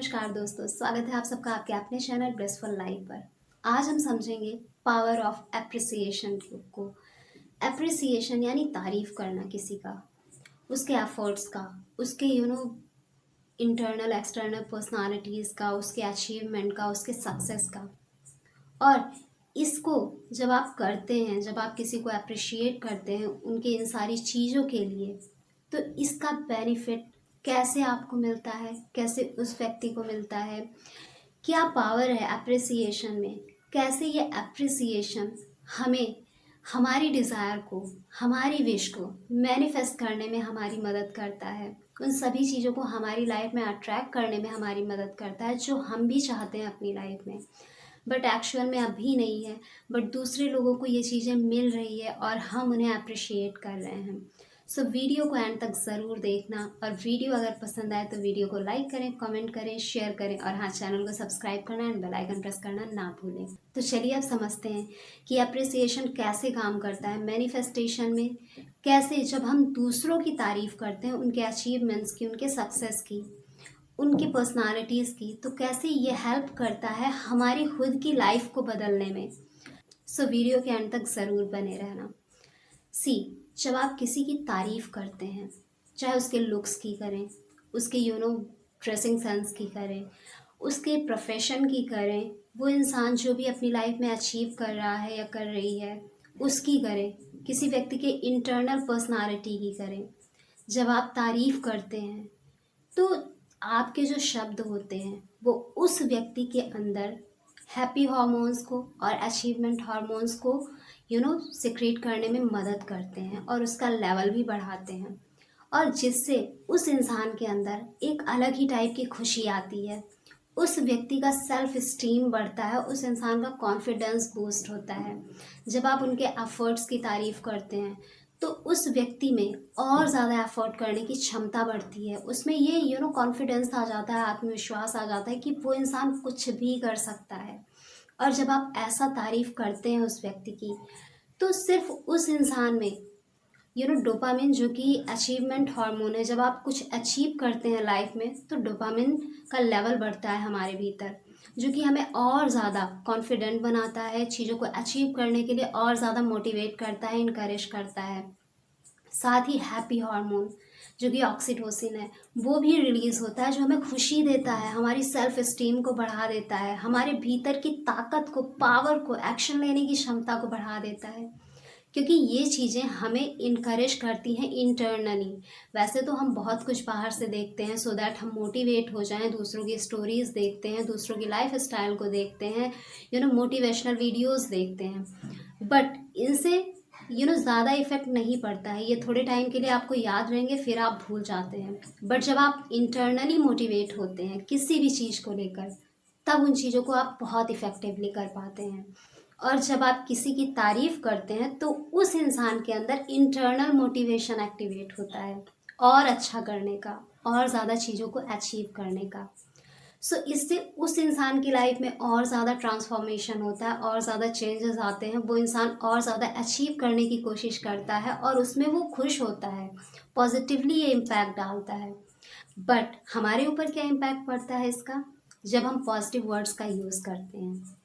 नमस्कार दोस्तों, स्वागत है आप सबका आपके अपने चैनल ब्लिसफुल लाइफ पर। आज हम समझेंगे पावर ऑफ एप्रिसिएशन को। एप्रिसिएशन यानी तारीफ करना किसी का, उसके एफर्ट्स का, उसके इंटरनल एक्सटर्नल पर्सनालिटीज़ का, उसके अचीवमेंट का, उसके सक्सेस का। और इसको जब आप करते हैं, जब आप किसी को अप्रिशिएट करते हैं उनके इन सारी चीज़ों के लिए, तो इसका बेनिफिट कैसे आपको मिलता है, कैसे उस व्यक्ति को मिलता है, क्या पावर है अप्रिसिएशन में, कैसे ये अप्रिसिएशन हमें हमारी डिज़ायर को, हमारी विश को मैनिफेस्ट करने में हमारी मदद करता है, उन सभी चीज़ों को हमारी लाइफ में अट्रैक्ट करने में हमारी मदद करता है जो हम भी चाहते हैं अपनी लाइफ में, बट एक्चुअल में अभी नहीं है। बट दूसरे लोगों को ये चीज़ें मिल रही है और हम उन्हें अप्रिशिएट कर रहे हैं। सो वीडियो को एंड तक ज़रूर देखना, और वीडियो अगर पसंद आए तो वीडियो को लाइक करें, कमेंट करें, शेयर करें, और हाँ, चैनल को सब्सक्राइब करना एंड बेल आइकन प्रेस करना ना भूलें। तो चलिए अब समझते हैं कि अप्रिसिएशन कैसे काम करता है मैनिफेस्टेशन में। कैसे जब हम दूसरों की तारीफ़ करते हैं, उनके अचीवमेंट्स की, उनके सक्सेस की, उनकी पर्सनालिटीज़ की, तो कैसे ये हेल्प करता है हमारी खुद की लाइफ को बदलने में। सो वीडियो के अंत तक ज़रूर बने रहना। सी, जब आप किसी की तारीफ़ करते हैं, चाहे उसके लुक्स की करें, उसके ड्रेसिंग सेंस की करें, उसके प्रोफेशन की करें, वो इंसान जो भी अपनी लाइफ में अचीव कर रहा है या कर रही है उसकी करें, किसी व्यक्ति के इंटरनल पर्सनालिटी की करें, जब आप तारीफ़ करते हैं तो आपके जो शब्द होते हैं वो उस व्यक्ति के अंदर हैप्पी हार्मोन्स को और अचीवमेंट हार्मोन्स को सिक्रीट करने में मदद करते हैं और उसका लेवल भी बढ़ाते हैं, और जिससे उस इंसान के अंदर एक अलग ही टाइप की खुशी आती है, उस व्यक्ति का सेल्फ स्टीम बढ़ता है, उस इंसान का कॉन्फिडेंस बूस्ट होता है। जब आप उनके एफर्ट्स की तारीफ़ करते हैं तो उस व्यक्ति में और ज़्यादा एफर्ट करने की क्षमता बढ़ती है, उसमें ये कॉन्फिडेंस आ जाता है, आत्मविश्वास आ जाता है कि वो इंसान कुछ भी कर सकता है। और जब आप ऐसा तारीफ़ करते हैं उस व्यक्ति की, तो सिर्फ उस इंसान में डोपामिन, जो कि अचीवमेंट हार्मोन है, जब आप कुछ अचीव करते हैं लाइफ में तो डोपामिन का लेवल बढ़ता है हमारे भीतर, जो कि हमें और ज़्यादा कॉन्फिडेंट बनाता है, चीज़ों को अचीव करने के लिए और ज़्यादा मोटिवेट करता है, इनकरेज करता है। साथ ही हैप्पी हार्मोन, जो कि ऑक्सीटोसिन है, वो भी रिलीज़ होता है, जो हमें खुशी देता है, हमारी सेल्फ एस्टीम को बढ़ा देता है, हमारे भीतर की ताकत को, पावर को, एक्शन लेने की क्षमता को बढ़ा देता है, क्योंकि ये चीज़ें हमें इनकरेज करती हैं इंटरनली। वैसे तो हम बहुत कुछ बाहर से देखते हैं सो दैट हम मोटिवेट हो जाएं, दूसरों की स्टोरीज़ देखते हैं, दूसरों की लाइफ स्टाइल को देखते हैं, मोटिवेशनल वीडियोस देखते हैं, बट इनसे ज़्यादा इफ़ेक्ट नहीं पड़ता है। ये थोड़े टाइम के लिए आपको याद रहेंगे, फिर आप भूल जाते हैं। बट जब आप इंटरनली मोटिवेट होते हैं किसी भी चीज़ को लेकर, तब उन चीज़ों को आप बहुत इफ़ेक्टिवली कर पाते हैं। और जब आप किसी की तारीफ़ करते हैं तो उस इंसान के अंदर इंटरनल मोटिवेशन एक्टिवेट होता है और अच्छा करने का, और ज़्यादा चीज़ों को अचीव करने का। सो इससे उस इंसान की लाइफ में और ज़्यादा ट्रांसफॉर्मेशन होता है, और ज़्यादा चेंजेस आते हैं, वो इंसान और ज़्यादा अचीव करने की कोशिश करता है और उसमें वो खुश होता है, पॉजिटिवली ये इम्पैक्ट डालता है। बट हमारे ऊपर क्या इम्पैक्ट पड़ता है इसका, जब हम पॉजिटिव वर्ड्स का यूज़ करते हैं,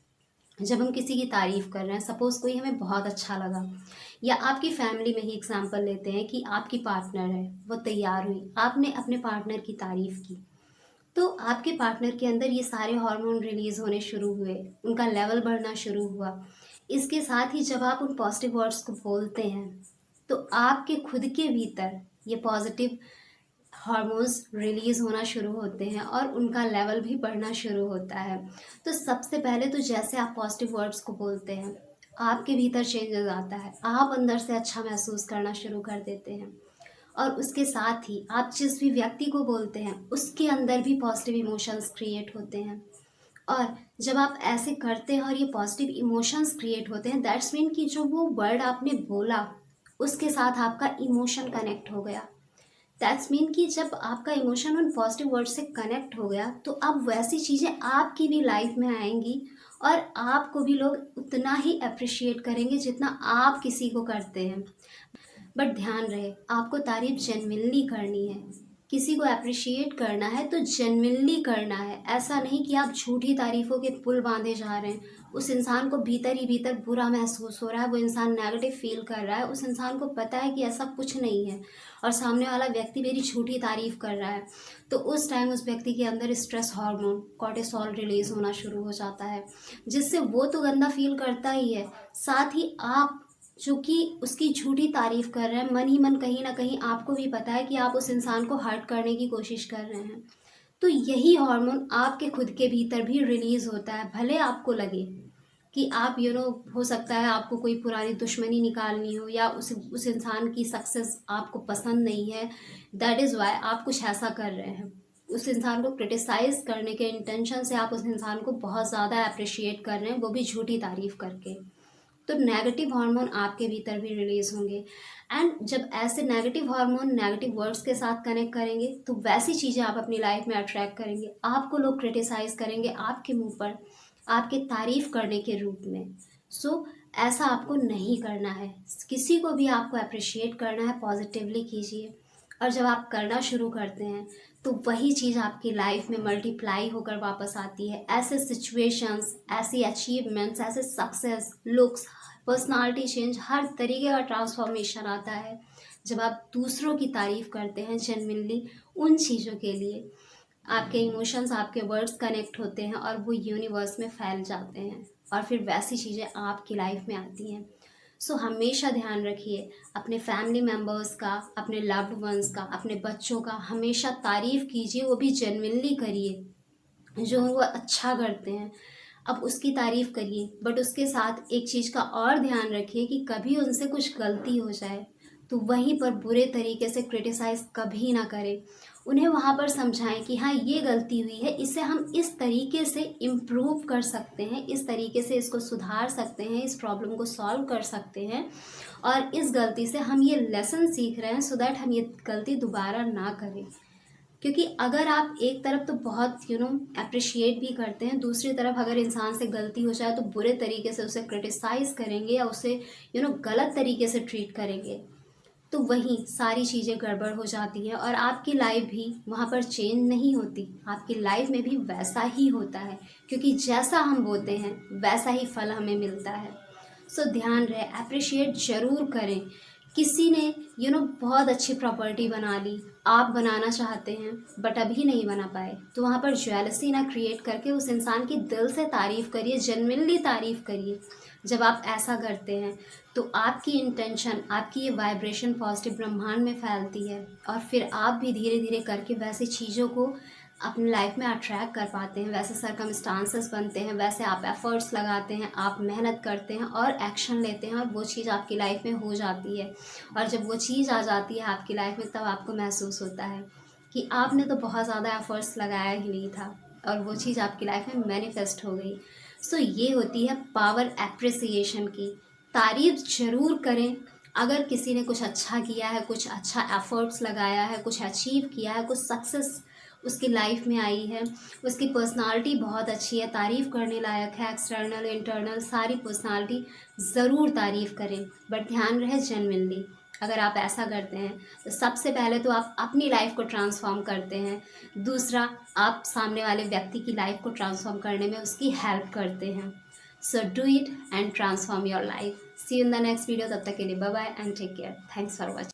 जब हम किसी की तारीफ़ कर रहे हैं, सपोज़ कोई हमें बहुत अच्छा लगा, या आपकी फैमिली में ही एग्जांपल लेते हैं कि आपकी पार्टनर है, वो तैयार हुई, आपने अपने पार्टनर की तारीफ़ की, तो आपके पार्टनर के अंदर ये सारे हार्मोन रिलीज़ होने शुरू हुए, उनका लेवल बढ़ना शुरू हुआ। इसके साथ ही जब आप उन पॉजिटिव वर्ड्स को बोलते हैं तो आपके खुद के भीतर ये पॉजिटिव हार्मोन्स रिलीज़ होना शुरू होते हैं और उनका लेवल भी बढ़ना शुरू होता है। तो सबसे पहले तो जैसे आप पॉजिटिव वर्ड्स को बोलते हैं, आपके भीतर चेंजेस आता है, आप अंदर से अच्छा महसूस करना शुरू कर देते हैं, और उसके साथ ही आप जिस भी व्यक्ति को बोलते हैं उसके अंदर भी पॉजिटिव इमोशंस क्रिएट होते हैं। और जब आप ऐसे करते हैं और ये पॉजिटिव इमोशंस क्रिएट होते हैं, दैट्स मीन कि जो वो वर्ड आपने बोला उसके साथ आपका इमोशन कनेक्ट हो गया। दैट्स मीन कि जब आपका इमोशन उन पॉजिटिव वर्ड से कनेक्ट हो गया तो अब वैसी चीज़ें आपकी भी लाइफ में आएंगी, और आपको भी लोग उतना ही अप्रिशिएट करेंगे जितना आप किसी को करते हैं। बट ध्यान रहे, आपको तारीफ जेन्युइनली करनी है, किसी को अप्रिशिएट करना है तो जेन्युइनली करना है। ऐसा नहीं कि आप झूठी तारीफ़ों के पुल बांधे जा रहे हैं। उस इंसान को भीतर ही भीतर बुरा महसूस हो रहा है, वो इंसान नेगेटिव फील कर रहा है, उस इंसान को पता है कि ऐसा कुछ नहीं है और सामने वाला व्यक्ति मेरी झूठी तारीफ़ कर रहा है। तो उस टाइम उस व्यक्ति के अंदर स्ट्रेस हार्मोन कॉर्टिसोल रिलीज़ होना शुरू हो जाता है, जिससे वो तो गंदा फील करता ही है, साथ ही आप जो कि उसकी झूठी तारीफ़ कर रहे हैं, मन ही मन कहीं न कहीं आपको भी पता है कि आप उस इंसान को हर्ट करने की कोशिश कर रहे हैं। तो यही हार्मोन आपके खुद के भीतर भी रिलीज़ होता है। भले आपको लगे कि आप हो सकता है आपको कोई पुरानी दुश्मनी निकालनी हो या उस इंसान की सक्सेस आपको पसंद नहीं है, दैट इज़ व्हाई आप कुछ ऐसा कर रहे हैं। उस इंसान को क्रिटिसाइज़ करने के इंटेंशन से आप उस इंसान को बहुत ज़्यादा एप्रिशिएट कर रहे हैं, वो भी झूठी तारीफ़ करके। तो नेगेटिव हार्मोन आपके भीतर भी रिलीज होंगे। एंड जब ऐसे नेगेटिव हार्मोन नेगेटिव वर्ड्स के साथ कनेक्ट करेंगे तो वैसी चीज़ें आप अपनी लाइफ में अट्रैक्ट करेंगे। आपको लोग क्रिटिसाइज करेंगे आपके मुंह पर, आपके तारीफ करने के रूप में। सो ऐसा आपको नहीं करना है। किसी को भी आपको अप्रिशिएट करना है, पॉजिटिवली कीजिए। और जब आप करना शुरू करते हैं तो वही चीज़ आपकी लाइफ में मल्टीप्लाई होकर वापस आती है। ऐसे सिचुएशंस, ऐसी अचीवमेंट्स, ऐसे सक्सेस, लुक्स, पर्सनालिटी चेंज, हर तरीके का ट्रांसफॉर्मेशन आता है जब आप दूसरों की तारीफ़ करते हैं जेन्युइनली। उन चीज़ों के लिए आपके इमोशंस, आपके वर्ड्स कनेक्ट होते हैं और वो यूनिवर्स में फैल जाते हैं और फिर वैसी चीज़ें आपकी लाइफ में आती हैं। सो हमेशा ध्यान रखिए अपने फैमिली मेम्बर्स का, अपने लव्ड वंस का, अपने बच्चों का हमेशा तारीफ़ कीजिए, वो भी जेन्युइनली करिए। जो वो अच्छा करते हैं अब उसकी तारीफ़ करिए, बट उसके साथ एक चीज़ का और ध्यान रखिए कि कभी उनसे कुछ गलती हो जाए तो वहीं पर बुरे तरीके से क्रिटिसाइज़ कभी ना करें। उन्हें वहाँ पर समझाएं कि हाँ ये गलती हुई है, इसे हम इस तरीके से इम्प्रूव कर सकते हैं, इस तरीके से इसको सुधार सकते हैं, इस प्रॉब्लम को सॉल्व कर सकते हैं और इस गलती से हम ये लेसन सीख रहे हैं सो दैट हम ये गलती दोबारा ना करें। क्योंकि अगर आप एक तरफ तो बहुत अप्रिशिएट भी करते हैं, दूसरी तरफ अगर इंसान से गलती हो जाए तो बुरे तरीके से उसे क्रिटिसाइज़ करेंगे या उसे गलत तरीके से ट्रीट करेंगे, तो वहीं सारी चीज़ें गड़बड़ हो जाती हैं और आपकी लाइफ भी वहाँ पर चेंज नहीं होती। आपकी लाइफ में भी वैसा ही होता है, क्योंकि जैसा हम बोते हैं वैसा ही फल हमें मिलता है। सो ध्यान रहे, अप्रिशिएट ज़रूर करें। किसी ने बहुत अच्छी प्रॉपर्टी बना ली, आप बनाना चाहते हैं बट अभी नहीं बना पाए, तो वहाँ पर जेलसी ना क्रिएट करके उस इंसान की दिल से तारीफ़ करिए, जेन्युइनली तारीफ़ करिए। जब आप ऐसा करते हैं तो आपकी इंटेंशन, आपकी ये वाइब्रेशन पॉजिटिव ब्रह्मांड में फैलती है और फिर आप भी धीरे धीरे करके वैसी चीज़ों को अपनी लाइफ में अट्रैक्ट कर पाते हैं, वैसे सरकमस्टांसेस बनते हैं, वैसे आप एफर्ट्स लगाते हैं, आप मेहनत करते हैं और एक्शन लेते हैं और वो चीज़ आपकी लाइफ में हो जाती है। और जब वो चीज़ आ जाती है आपकी लाइफ में तब आपको महसूस होता है कि आपने तो बहुत ज़्यादा एफर्ट्स लगाया ही नहीं था और वो चीज़ आपकी लाइफ में मैनिफेस्ट हो गई। सो ये होती है पावर एप्रिसिएशन की। तारीफ़ ज़रूर करें। अगर किसी ने कुछ अच्छा किया है, कुछ अच्छा एफर्ट्स लगाया है, कुछ अचीव किया है, कुछ सक्सेस उसकी लाइफ में आई है, उसकी पर्सनालिटी बहुत अच्छी है, तारीफ़ करने लायक है, एक्सटर्नल इंटरनल सारी पर्सनालिटी ज़रूर तारीफ़ करें, बट ध्यान रहे जेन्युइनली। अगर आप ऐसा करते हैं तो सबसे पहले तो आप अपनी लाइफ को ट्रांसफॉर्म करते हैं, दूसरा आप सामने वाले व्यक्ति की लाइफ को ट्रांसफॉर्म करने में उसकी हेल्प करते हैं। So do it and transform your life. See you in the next video. तब तक के लिए bye bye and take care. Thanks for watching.